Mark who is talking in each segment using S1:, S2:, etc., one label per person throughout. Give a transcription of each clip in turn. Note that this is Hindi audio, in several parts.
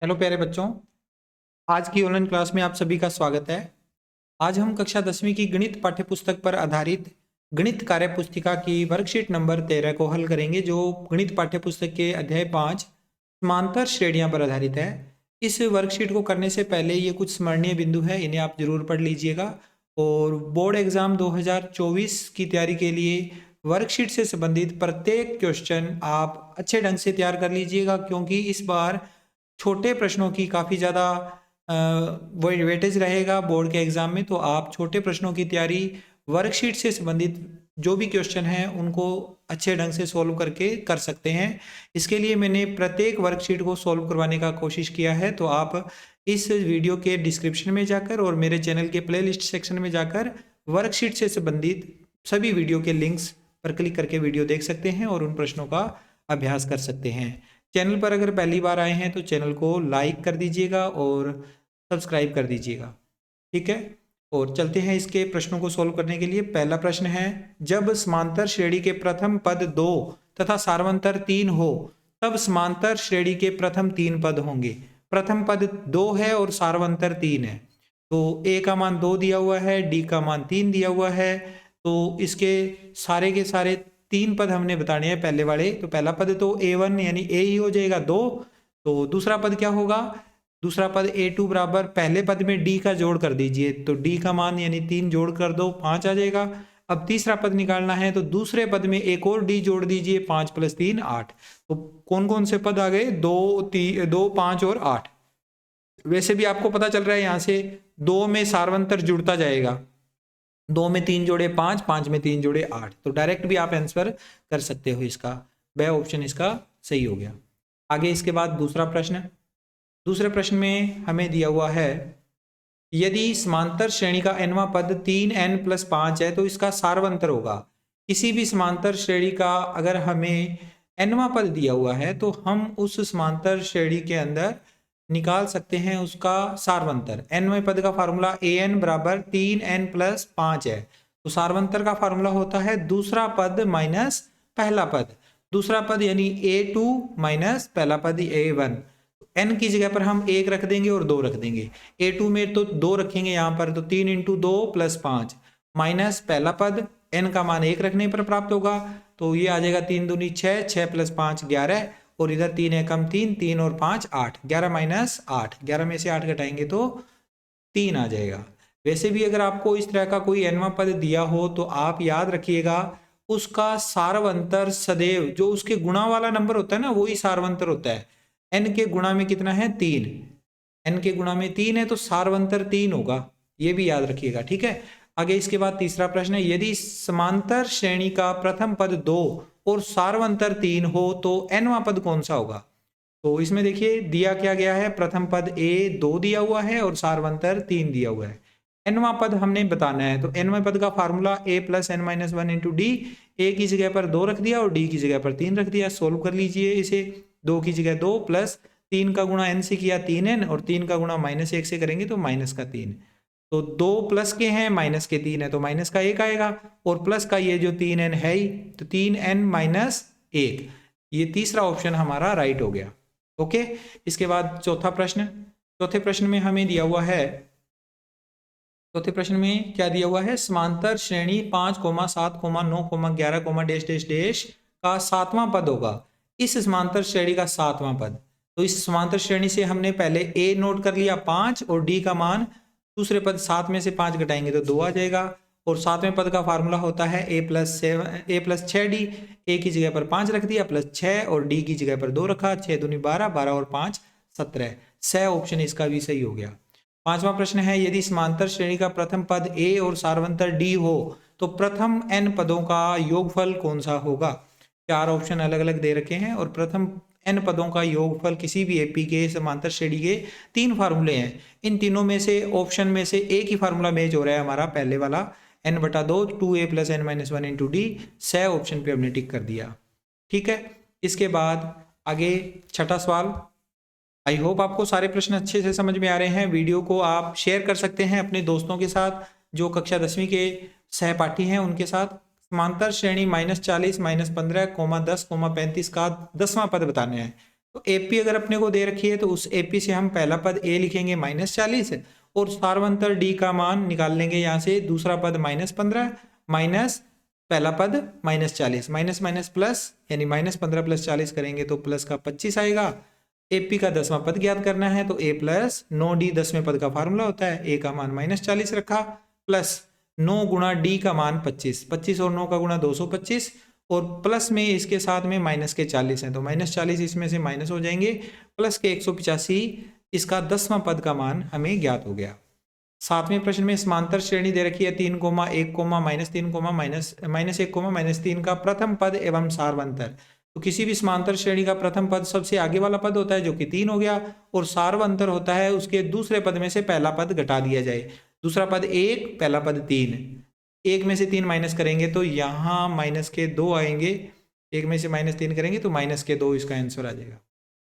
S1: हेलो प्यारे बच्चों, आज की ऑनलाइन क्लास में आप सभी का स्वागत है। आज हम कक्षा 10वीं की गणित पाठ्यपुस्तक पर आधारित गणित कार्य पुस्तिका की वर्कशीट नंबर 13 को हल करेंगे, जो गणित पाठ्यपुस्तक के अध्याय 5 समांतर श्रेणियां पर आधारित है। इस वर्कशीट को करने से पहले ये कुछ स्मरणीय बिंदु है, इन्हें आप जरूर पढ़ लीजिएगा। और बोर्ड एग्जाम 2024 की तैयारी के लिए वर्कशीट से संबंधित प्रत्येक क्वेश्चन आप अच्छे ढंग से तैयार कर लीजिएगा, क्योंकि इस बार छोटे प्रश्नों की काफ़ी ज़्यादा वेटेज रहेगा बोर्ड के एग्ज़ाम में। तो आप छोटे प्रश्नों की तैयारी वर्कशीट से संबंधित जो भी क्वेश्चन हैं उनको अच्छे ढंग से सोल्व करके कर सकते हैं। इसके लिए मैंने प्रत्येक वर्कशीट को सोल्व करवाने का कोशिश किया है। तो आप इस वीडियो के डिस्क्रिप्शन में जाकर और मेरे चैनल के प्लेलिस्ट सेक्शन में जाकर वर्कशीट से संबंधित सभी वीडियो के लिंक्स पर क्लिक करके वीडियो देख सकते हैं और उन प्रश्नों का अभ्यास कर सकते हैं। चैनल पर अगर पहली बार आए हैं तो चैनल को लाइक कर दीजिएगा और सब्सक्राइब कर दीजिएगा, ठीक है। और चलते हैं इसके प्रश्नों को सोल्व करने के लिए। पहला प्रश्न है, जब समांतर श्रेणी के प्रथम पद 2 तथा सार्वंतर 3 हो तब समांतर श्रेणी के प्रथम 3 पद होंगे। प्रथम पद 2 है और सार्वंतर 3 है, तो ए का मान 2 दिया हुआ है, डी का मान 3 दिया हुआ है। तो इसके सारे के सारे 3 पद हमने बताने हैं पहले वाले। तो पहला पद तो a1 यानी a ही हो जाएगा 2। तो दूसरा पद क्या होगा? दूसरा पद a2 बराबर पहले पद में d का जोड़ कर दीजिए, तो d का मान यानी 3 जोड़ कर दो 5 आ जाएगा। अब तीसरा पद निकालना है, तो दूसरे पद में एक और d जोड़ दीजिए, 5 + 3 8। तो कौन कौन से पद आ गए? 2, 5 और 8। वैसे भी आपको पता चल रहा है यहाँ से 2 में सार्वंतर जुड़ता जाएगा, 2 में 3 जोड़े 5, 5 में 3 जोड़े 8। तो डायरेक्ट भी आप आंसर कर सकते हो इसका, वह ऑप्शन इसका सही हो गया। आगे इसके बाद दूसरा प्रश्न। दूसरे प्रश्न में हमें दिया हुआ है, यदि समांतर श्रेणी का nवां पद 3n+5 है तो इसका सार्वंतर होगा। किसी भी समांतर श्रेणी का अगर हमें nवां पद दिया हुआ है तो हम उस समांतर श्रेणी के अंदर निकाल सकते हैं उसका सार्वंतर। nवें पद का फार्मूला an बराबर 3n+5 है। तो सार्वंतर का फार्मूला होता है दूसरा पद माइनस पहला पद। दूसरा पद यानी a2 माइनस पहला पद a1। n की जगह पर हम 1 रख देंगे और 2 रख देंगे। a2 में तो 2 रखेंगे यहाँ पर, तो 3 × 2 + 5 माइनस पहला पद n का मान 1 रखने पर प्राप्त होगा। तो ये आ जाएगा 3 दूनी 6, 6 + 5 11, और इधर 3 एकम 3, 3 और 5 8, 11 माइनस 8, 11 में से 8 घटाएंगे तो 3 आ जाएगा। वैसे भी अगर आपको इस तरह का कोई nवां पद दिया हो तो आप याद रखिएगा उसका सार्वंतर सदैव जो उसके गुणा वाला नंबर होता है ना, वही सार्वंतर होता है। n के गुणा में कितना है? 3। n के गुणा में 3 है तो सार्वंतर 3 होगा, ये भी याद रखिएगा, ठीक है। आगे इसके बाद तीसरा प्रश्न है, यदि समांतर श्रेणी का प्रथम पद 2 और सार्वंतर 3 हो तो nवां पद कौन सा होगा? तो इसमें देखिए दिया क्या गया है, प्रथम पद a 2 दिया हुआ है और सार्वंतर 3 दिया हुआ है। nवां पद हमने बताना है, तो nवें पद का formula a + n - 1 × d। a की जगह पर 2 रख दिया और d की जगह पर 3 रख दिया। सोल्व कर लीजिए इसे। 2 की जगह 2 प्लस 3 का गुणा n से किया 3n, और 3 का गुणा -1 से करेंगे तो -3। तो 2 प्लस के हैं, माइनस के 3 है तो माइनस का 1 आएगा, और प्लस का ये जो 3n है ही, तो 3n - 1, ये तीसरा ऑप्शन हमारा राइट हो गया। ओके। इसके बाद चौथा प्रश्न। चौथे प्रश्न में हमें दिया हुआ है, चौथे प्रश्न में क्या दिया हुआ है, समांतर श्रेणी 5, 7, 9, 11, डैश डैश डैश का 7वां पद होगा। इस समांतर श्रेणी का 7वां पद। तो इस समांतर श्रेणी से हमने पहले a नोट कर लिया 5, और d का मान दूसरे पद 7 में से 5 घटाएंगे तो 2 आ जाएगा। और 7वें पद का फार्मूला होता है a + 6d। a की जगह पर 5 रख दिया प्लस 6, और d की जगह पर 2 रखा, 6 दूनी 12, 12 और 5 17। स ऑप्शन इसका भी सही हो गया। पांचवा प्रश्न है, यदि समांतर श्रेणी का प्रथम पद a और सार्वंतर d हो तो प्रथम n पदों का योगफल कौन सा होगा? 4 ऑप्शन अलग अलग दे रखे हैं, और प्रथम n पदों का योगफल किसी भी एपी के समांतर श्रेणी के 3 फार्मूले हैं। इन तीनों में से ऑप्शन में से एक ही फार्मूला मैच हो रहा है हमारा, पहले वाला n/2 2a + n - 1 × d। स ऑप्शन पे हमने टिक कर दिया, ठीक है। इसके बाद आगे छठा सवाल। आई होप आपको सारे प्रश्न अच्छे से समझ में आ रहे हैं। वीडियो को आप शेयर कर सकते हैं अपने दोस्तों के साथ जो कक्षा 10वीं के सहपाठी हैं उनके साथ। समांतर श्रेणी -40, -15, 10, 35 का 10वां पद बताने हैं। तो एपी अगर अपने को दे रखी है तो उस एपी से हम पहला पद ए लिखेंगे -40 और सारवंतर डी का मान निकाल लेंगे यहाँ से, दूसरा पद -15 माइनस पहला पद -40, माइनस माइनस प्लस, यानी -15 + 40 करेंगे तो प्लस का 25 आएगा। एपी का 10वां पद ज्ञात करना है तो a + 9d 10वें पद का फार्मूला होता है। a का मान -40 रखा प्लस 9 गुणा d का मान 25, 25 और 9 का गुणा 225 और प्लस में इसके साथ में माइनस के 40 हैं तो -40 इसमें से माइनस हो जाएंगे, प्लस के 185, इसका 10वां पद का मान हमें ज्ञात हो गया। 7वें प्रश्न में समांतर श्रेणी दे रखी है 3, -1, -3, -1, -3 का प्रथम पद एवं सारवंतर। तो किसी भी समांतर श्रेणी का प्रथम पद सबसे आगे वाला पद होता है जो कि 3 हो गया, और सारवंतर होता है उसके दूसरे पद में से पहला पद घटा दिया जाए। दूसरा पद 1, पहला पद 3, 1 में से 3 माइनस करेंगे तो यहाँ माइनस के 2 आएंगे, 1 में से -3 करेंगे तो -2 इसका आंसर आ जाएगा।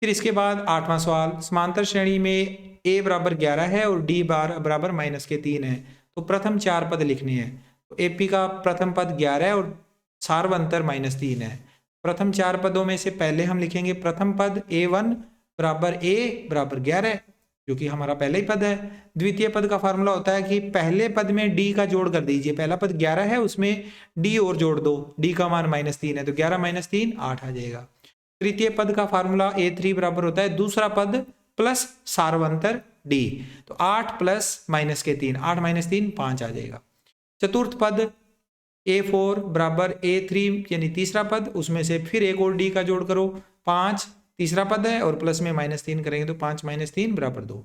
S1: फिर इसके बाद 8वां सवाल, समांतर श्रेणी में a बराबर 11 है और d बराबर -3 है, तो प्रथम 4 पद लिखने हैं। तो एपी का प्रथम पद 11 है और सारवंतर -3 है। प्रथम 4 पदों में से पहले हम लिखेंगे प्रथम पद a1 बराबर a बराबर 11 जो कि हमारा पहला ही पद है। द्वितीय पद का फार्मूला होता है कि पहले पद में d का जोड़ कर दीजिए, पहला पद 11 है उसमें d और जोड़ दो, d का मान -3 है तो 11 - 3 8 आ जाएगा। तृतीय पद का फार्मूला a3 बराबर होता है दूसरा पद प्लस सारवंतर d, तो 8 प्लस -3, 8 - 3 5 आ जाएगा। चतुर्थ पद a4 बराबर a3 यानी तीसरा पद, उसमें से फिर एक और d का जोड़ करो, 5 तीसरा पद है और प्लस में -3 करेंगे तो 5 - 3 बराबर 2।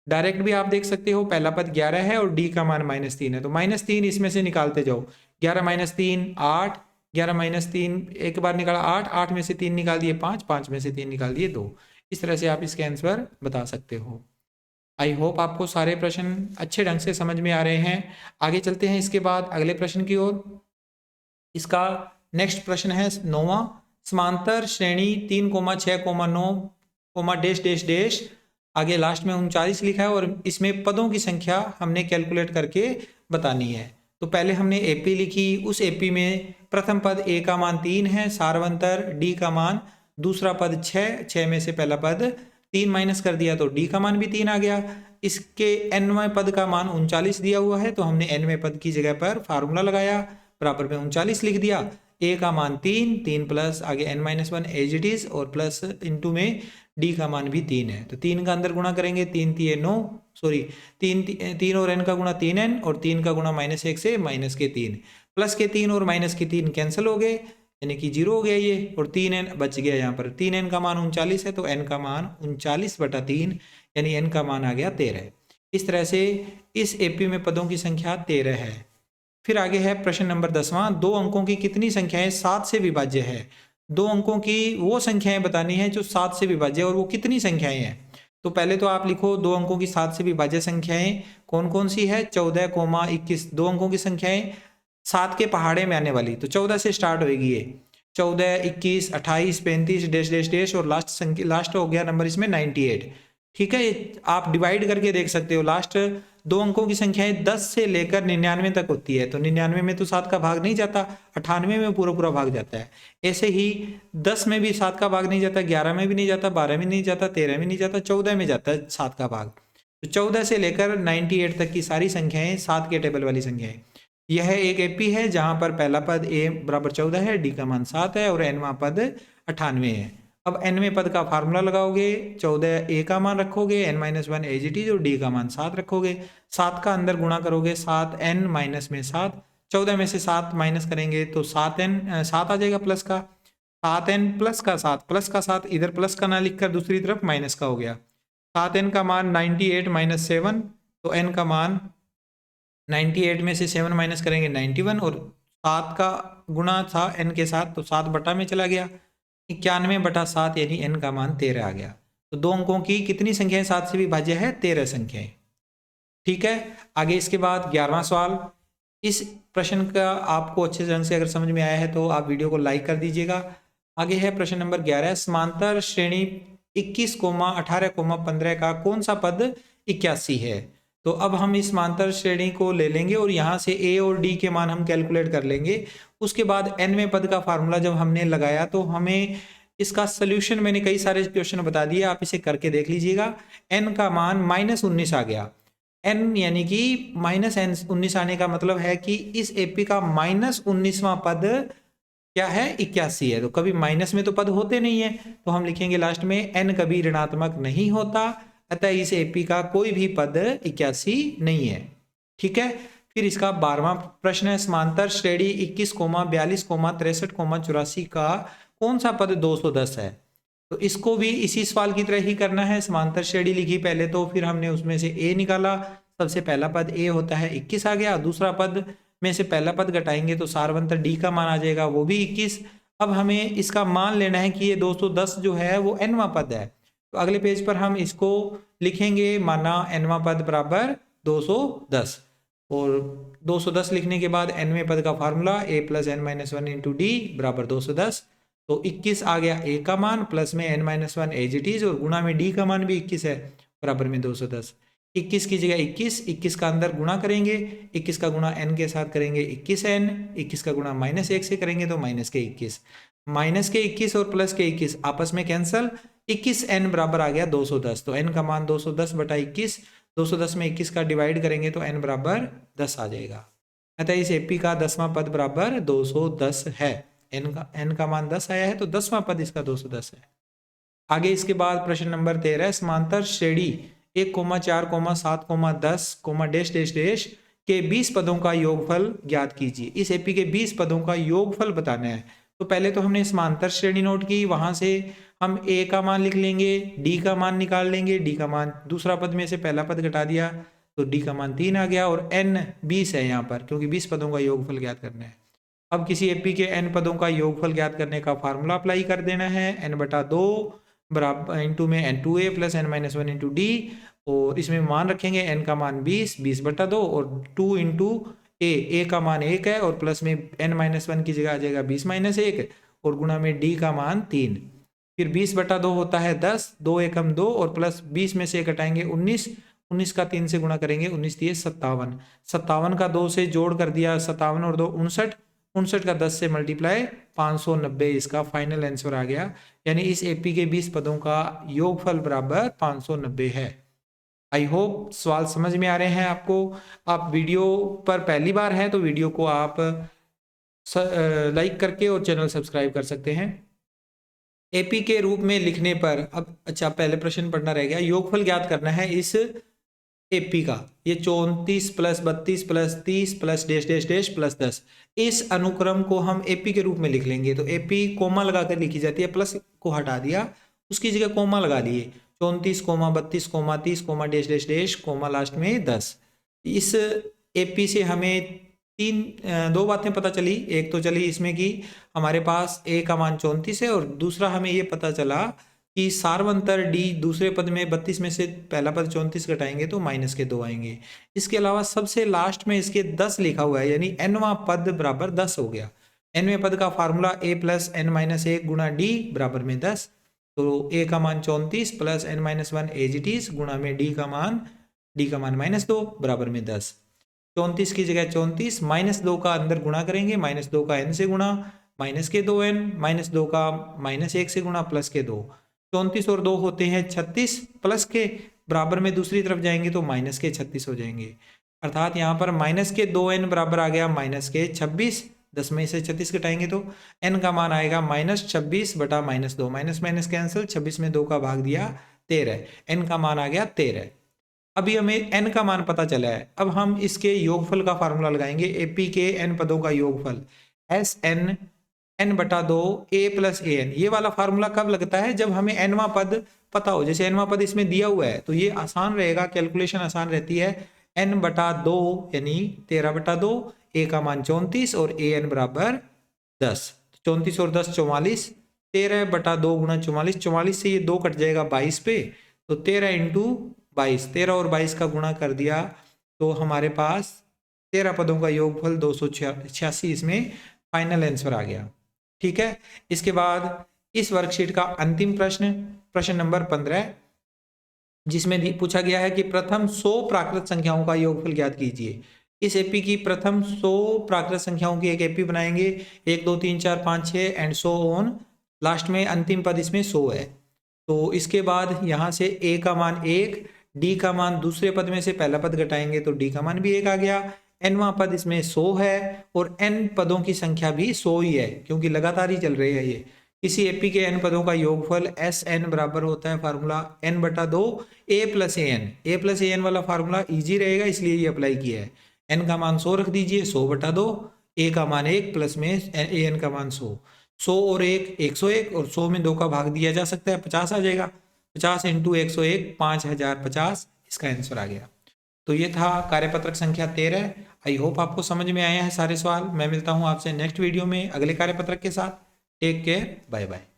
S1: डायरेक्ट भी आप देख सकते हो, पहला पद 11 है और d का मान -3 है तो -3 इसमें से निकालते जाओ, 11 - 3 8, 11 - 3 एक बार निकाला 8, 8 में से 3 निकाल दिए 5, 5 में से 3 निकाल दिए 2। इस तरह से आप इसके आंसर बता सकते हो। आई होप आपको सारे प्रश्न अच्छे ढंग से समझ में आ रहे हैं। आगे चलते हैं इसके बाद अगले प्रश्न की ओर। इसका नेक्स्ट प्रश्न है 9वां, समांतर श्रेणी 3, 6, 9, डैश डैश डैश, आगे लास्ट में 39 लिखा है और इसमें पदों की संख्या हमने कैलकुलेट करके बतानी है। तो पहले हमने एपी लिखी, उस एपी में प्रथम पद a का मान 3 है, सारवंतर d का मान, दूसरा पद 6 में से पहला पद 3 माइनस कर दिया तो d का मान भी 3 आ गया। इसके nवें पद का मान 39 दिया हुआ है तो हमने nवें पद की जगह पर फार्मूला लगाया, बराबर में 39 लिख दिया। a का मान 3, 3 प्लस आगे n-1 एज इट इज और प्लस इंटू में d का मान भी 3 है तो 3 का अंदर गुणा करेंगे, 3 3 9, सॉरी 3 और n का गुणा 3n और 3 का गुणा -1 से -3, प्लस के 3 और माइनस के 3 कैंसिल हो गए यानी कि 0 हो गया ये, और 3n बच गया यहाँ पर। 3n का मान 39 है तो n का मान 39/3 यानी n का मान आ गया 13। इस तरह से इस एपी में पदों की संख्या 13 है। फिर आगे है प्रश्न नंबर 10वां, 2 अंकों की कितनी संख्याएं 7 से विभाज्य है। 2 अंकों की वो संख्याएं बतानी है जो 7 से विभाज्य है और वो कितनी संख्याएं हैं। तो पहले तो आप लिखो 2 अंकों की 7 से विभाज्य संख्याएं कौन कौन सी है, 14, 21, 2 अंकों की संख्याएं 7 के पहाड़े में आने वाली, तो 14 से स्टार्ट होगी ये, 14, 21, 28, 35 डैश डैश डैश और लास्ट हो गया नंबर इसमें 98। ठीक है, आप डिवाइड करके देख सकते हो, लास्ट 2 अंकों की संख्याएं 10 से लेकर 99 तक होती है, तो 99 में तो 7 का भाग नहीं जाता, 98 में पूरा पूरा भाग जाता है। ऐसे ही 10 में भी 7 का भाग नहीं जाता, 11 में भी नहीं जाता, 12 में नहीं जाता, 13 में नहीं जाता, 14 में जाता है 7 का भाग। तो 14 से लेकर 98 तक की सारी संख्याएं 7 के टेबल वाली संख्याएं। यह एक एपी है जहां पर पहला पद a बराबर 14 है, d का मान 7 है और nवां पद 98 है। अब nवें पद का फार्मूला लगाओगे, 14 a का मान रखोगे, n-1 एज इट इज और d का मान 7 रखोगे, 7 का अंदर गुणा करोगे, 7n माइनस में 7, 14 में से 7 माइनस करेंगे तो 7 आ जाएगा प्लस का, 7n प्लस का 7, प्लस का 7 इधर प्लस का ना लिखकर दूसरी तरफ माइनस का हो गया। 7n का मान 98 माइनस 7, तो n का मान 98 में से 7 माइनस करेंगे 91 और 7 का गुणा था n के साथ तो 7 बटा में चला गया, 91/7 यानी n का मान 13 आ गया। तो 2 अंकों की कितनी संख्याएं 7 से विभाज्य है, 13 संख्याएं। ठीक है, आगे इसके बाद 11वां सवाल। इस प्रश्न का आपको अच्छे ढंग से अगर समझ में आया है तो आप वीडियो को लाइक कर दीजिएगा। आगे है प्रश्न नंबर 11, समांतर श्रेणी 21, 18, 15 का कौन सा पद 81 है। तो अब हम इस समांतर श्रेणी को ले लेंगे और यहाँ से a और d के मान हम कैलकुलेट कर लेंगे। उसके बाद nवें पद का फार्मूला जब हमने लगाया तो हमें इसका सोल्यूशन मैंने कई सारे क्वेश्चन बता दिए, आप इसे करके देख लीजिएगा। n का मान -19 आ गया। n यानी कि -19 आने का मतलब है कि इस एपी का -19वां पद क्या है, 81 है। तो कभी माइनस में तो पद होते नहीं है, तो हम लिखेंगे लास्ट में n कभी ऋणात्मक नहीं होता, अतः इस एपी का कोई भी पद 81 नहीं है। ठीक है। फिर इसका 12वां प्रश्न है, समांतर श्रेणी 21, 42, 63, 84 का कौन सा पद 210 है। तो इसको भी इसी सवाल की तरह ही करना है। समांतर श्रेणी लिखी पहले, तो फिर हमने उसमें से a निकाला। सबसे पहला पद a होता है, 21 आ गया। दूसरा पद में से पहला पद घटाएंगे तो सारवंतर d का मान आ जाएगा, वो भी 21। अब हमें इसका मान लेना है कि ये 210 जो है वो nवां पद है। तो अगले पेज पर हम इसको लिखेंगे, माना nवां पद बराबर 210। और 210 लिखने के बाद nवें पद का formula a + n-1 into D बराबर 210। तो 21 आ गया a का मान, प्लस में n-1 एज इट इज, और गुणा में d का मान भी 21 है, बराबर में 210। 21 की जगह 21 का अंदर गुणा करेंगे, 21 का गुणा n के साथ करेंगे 21n, 21 का गुणा -1 से करेंगे तो -21, -21 और +21 आपस में कैंसल, 21n बराबर आ गया 210। तो n का मान 210 बटा 21, 210 में 21 का डिवाइड करेंगे तो n बराबर 10 आ जाएगा। अतः इस एपी का 10वां पद बराबर 210 है। n का मान 10 आया है, तो 10वां पद इसका 210 है। आगे इसके बाद प्रश्न नंबर 13, समांतर श्रेणी 1, 4, 7, 10, डैश डैश डैश के 20 पदों का योगफल ज्ञात कीजिए। इस एपी के 20 पदों का योगफल बताना है। तो पहले तो हमने समांतर श्रेणी नोट की, वहां से हम a का मान लिख लेंगे, d का मान निकाल लेंगे, d का मान दूसरा पद में से पहला पद घटा दिया तो d का मान 3 आ गया, और n 20 है यहाँ पर, क्योंकि 20 पदों का योगफल ज्ञात करना है। अब किसी एपी के n पदों का योगफल ज्ञात करने का फार्मूला अप्लाई कर देना है, n/2 बराबर इंटू में n2a + n-1 इंटू डी, और इसमें मान रखेंगे n का मान 20/2 और 2 इंटू a का मान 1 है, और प्लस में n-1 की जगह आ जाएगा 20-1, और गुणा में d का मान 3। फिर 20/2 होता है 10, 2 एकम 2, और प्लस 20 में से घटाएंगे 19, 19 का 3 से गुणा करेंगे, 19 दिए 57, 57 का 2 से जोड़ कर दिया, 57 और 2 59, 59 का 10 से मल्टीप्लाई 590 इसका फाइनल आंसर आ गया। यानी इस एपी के 20 पदों का योगफल बराबर 590 है। आई होप सवाल समझ में आ रहे हैं आपको। आप वीडियो पर पहली बार हैं तो वीडियो को आप लाइक करके और चैनल सब्सक्राइब कर सकते हैं। एपी के रूप में लिखने पर, अब अच्छा पहले प्रश्न पढ़ना रह गया, योगफल ज्ञात करना है इस एपी का। ये 34 + 32 + 30 + डैश डैश डैश + 10, इस अनुक्रम को हम एपी के रूप में लिख लेंगे। तो एपी कोमा लगाकर लिखी जाती है, प्लस को हटा दिया, उसकी जगह कोमा लगा लिए, 34, 32, 30, डैश डैश डैश, लास्ट में 10। इस एपी से हमें दो बातें पता चली। एक तो चली इसमें कि हमारे पास a का मान 34 है, और दूसरा हमें ये पता चला कि सारवंतर d दूसरे पद में 32 में से पहला पद 34 घटाएंगे तो -2 आएंगे। इसके अलावा सबसे लास्ट में इसके 10 लिखा हुआ है, यानी nवां पद बराबर 10 हो गया। nवें पद का फार्मूला a + n-1 गुणा d बराबर में 10। तो a का मान 34 + n-1 एज इट इज, गुणा में d का मान -2 बराबर में 10। 34 की जगह 34, -2 का अंदर गुणा करेंगे, -2 का n से गुणा, -2n, -2 का -1 से गुणा, +2। 34 और 2 होते हैं 36, प्लस के बराबर में दूसरी तरफ जाएंगे तो -36 हो जाएंगे। अर्थात यहाँ पर -2n बराबर आ गया -26। 10 में से 36 घटाएंगे तो n का मान आएगा -26 बटा -2, माइनस कैंसिल, 26 में 2 का भाग दिया 13, n का मान आ गया 13। अभी हमें n का मान पता चला है, अब हम इसके योगफल का फार्मूला लगाएंगे। एपी के n पदों का योगफल Sn n/2 a + an, ये वाला फार्मूला कब लगता है, जब हमें nवां पद पता हो। जैसे nवां पद इसमें दिया हुआ है तो ये आसान रहेगा, कैलकुलेशन आसान रहती है। n/2 यानी 13/2, a का मान 34 और an बराबर 10। 34 और 10 44, 13/2 गुणा 44, 44 से ये 2 कट जाएगा 22 पे, तो 13 इंटू 22, 13 और 22 का गुणा कर दिया तो हमारे पास 13 पदों का योगफल 286 इसमें फाइनल आंसर आ गया। ठीक है। इसके बाद इस वर्कशीट का अंतिम प्रश्न, प्रश्न नंबर 15, जिसमें पूछा गया है कि प्रथम 100 प्राकृत संख्याओं का योगफल ज्ञात कीजिए। इस एपी की प्रथम 100 प्राकृत संख्याओं की एक एपी बनाएंगे, 1 2 3 4 5 6 एंड सो ऑन। लास्ट में अंतिम पद इसमें 100 है। तो इसके बाद यहाँ से a का मान 1, d का मान दूसरे पद में से पहला पद घटाएंगे तो d का मान भी 1 आ गया। nवां पद इसमें 100 है और n पदों की संख्या भी 100 ही है क्योंकि लगातार ही चल रही है ये। किसी एपी के n पदों का योगफल Sn बराबर होता है फार्मूला n बटा 2 a प्लस ए एन वाला फार्मूला इजी रहेगा इसलिए ये अप्लाई किया है। n का मान 100 रख दीजिए, 100 बटा 2, a का मान 1 प्लस में an का मान 100, 100 और 1 101 और 100 में 2 का भाग दिया जा सकता है, 50 आ जाएगा। 50 इंटू 101 5050 इसका आंसर आ गया। तो ये था कार्यपत्रक संख्या 13। आई होप आपको समझ में आया है सारे सवाल। मैं मिलता हूँ आपसे नेक्स्ट वीडियो में अगले कार्यपत्रक के साथ। Take care, bye bye.